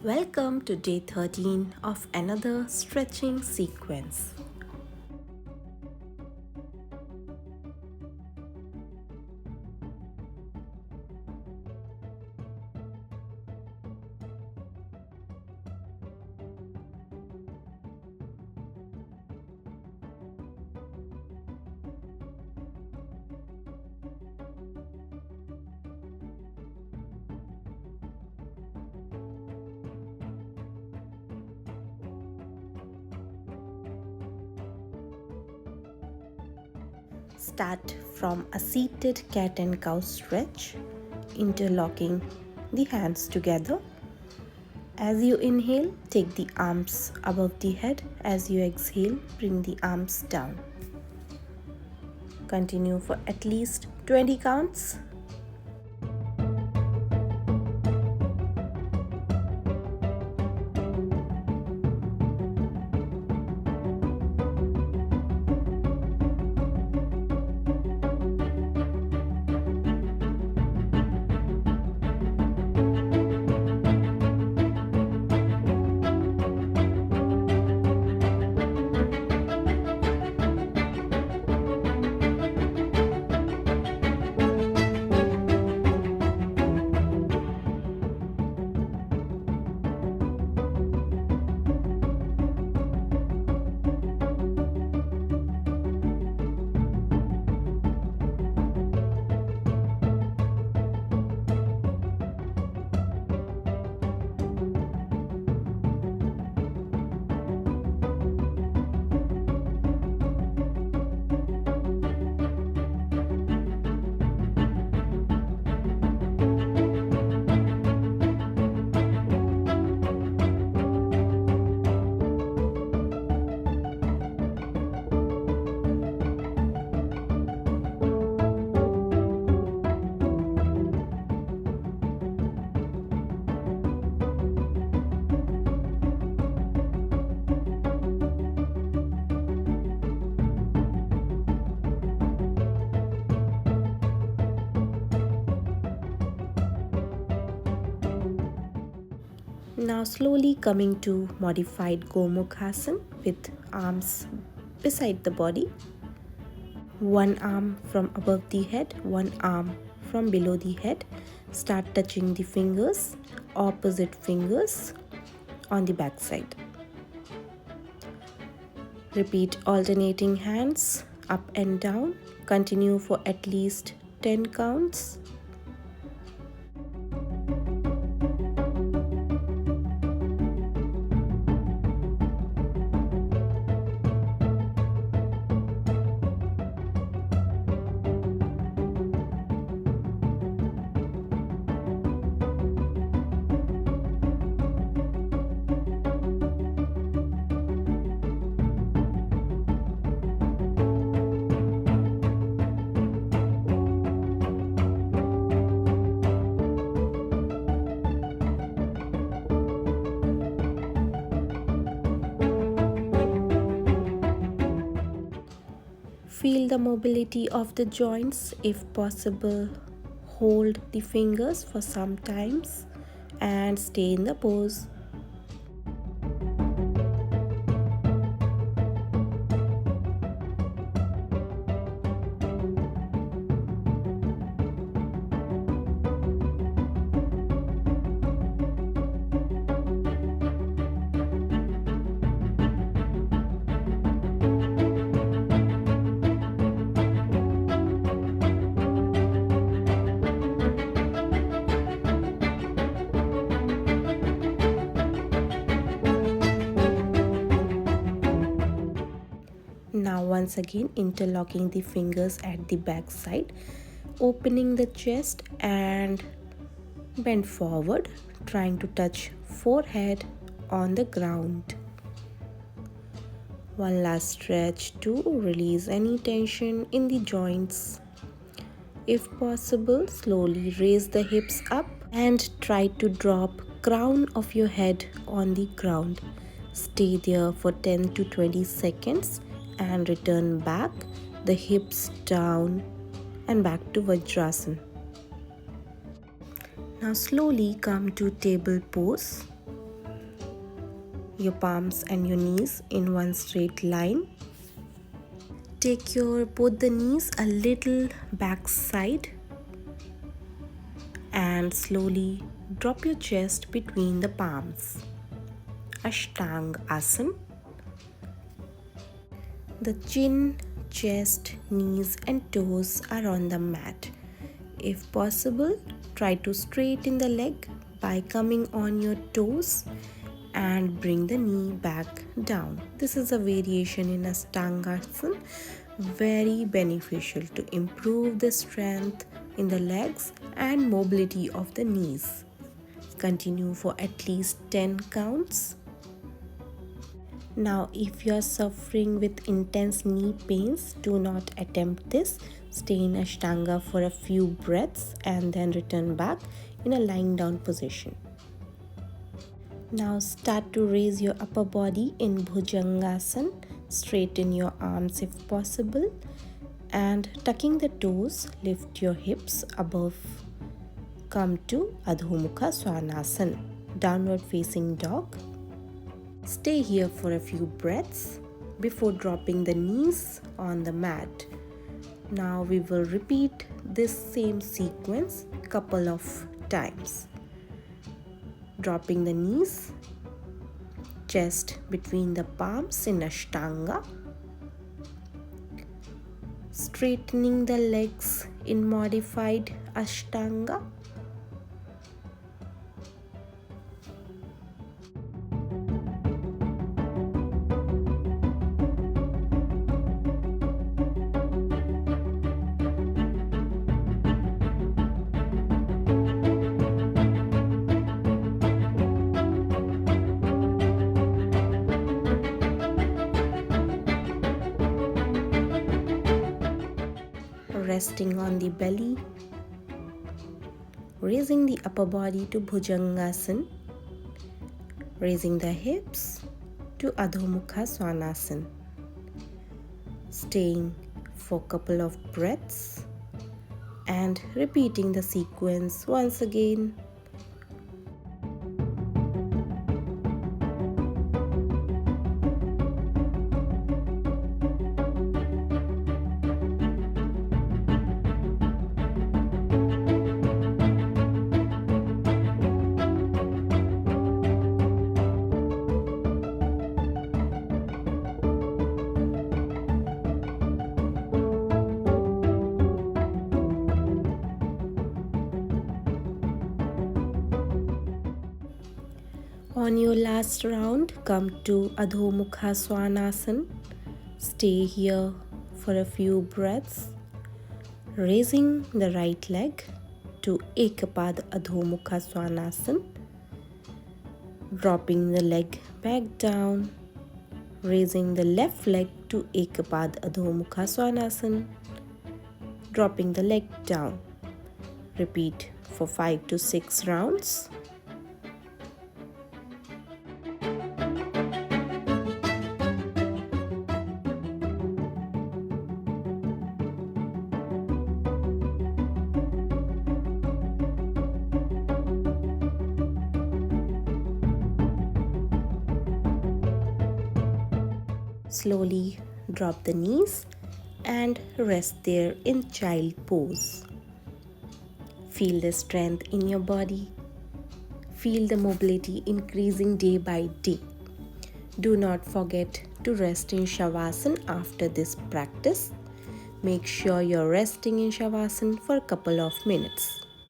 Welcome to day 13 of another stretching sequence. Start from a seated cat and cow stretch, interlocking the hands together. As you inhale, take the arms above the head. As you exhale, bring the arms down. Continue for at least 20 counts. Now slowly coming to modified Gomukhasana with arms beside the body. One arm from above the head, one arm from below the head. Start touching the fingers, opposite fingers on the back side. Repeat alternating hands up and down. Continue for at least 10 counts. Feel the mobility of the joints. If possible, hold the fingers for some times and stay in the pose. Now once again interlocking the fingers at the back side, opening the chest and bend forward, trying to touch forehead on the ground. One last stretch to release any tension in the joints. If possible, slowly raise the hips up and try to drop crown of your head on the ground. Stay there for 10 to 20 seconds and return back, the hips down and back to Vajrasana. Now slowly come to table pose. your palms and your knees in one straight line. Take your both the knees a little back side and slowly drop your chest between the palms. Ashtanga Asana. The chin, chest, knees and toes are on the mat. If possible, try to straighten the leg by coming on your toes and bring the knee back down. This is a variation in Ashtanga Asana, very beneficial to improve the strength in the legs and mobility of the knees. Continue for at least 10 counts. Now, if you are suffering with intense knee pains, do not attempt this. Stay in Ashtanga for a few breaths and then return back in a lying down position. Now start to raise your upper body in Bhujangasana. Straighten your arms if possible and tucking the toes, lift your hips above. Come to Adho Mukha Svanasana, downward facing dog. Stay here for a few breaths before dropping the knees on the mat. Now we will repeat this same sequence couple of times. Dropping the knees, chest between the palms in Ashtanga, straightening the legs in modified Ashtanga, resting on the belly, raising the upper body to Bhujangasana, raising the hips to Adho Mukha Svanasana. Staying for a couple of breaths and repeating the sequence once again. On your last round, come to Adho Mukha Svanasana. Stay here for a few breaths, raising the right leg to Ekapad Adho Mukha Svanasana, dropping the leg back down, raising the left leg to Ekapad Adho Mukha Svanasana, dropping the leg down. Repeat for 5 to 6 rounds. Slowly drop the knees and rest there in child pose. Feel the strength in your body. Feel the mobility increasing day by day. Do not forget to rest in Shavasana after this practice. Make sure you're resting in Shavasana for a couple of minutes.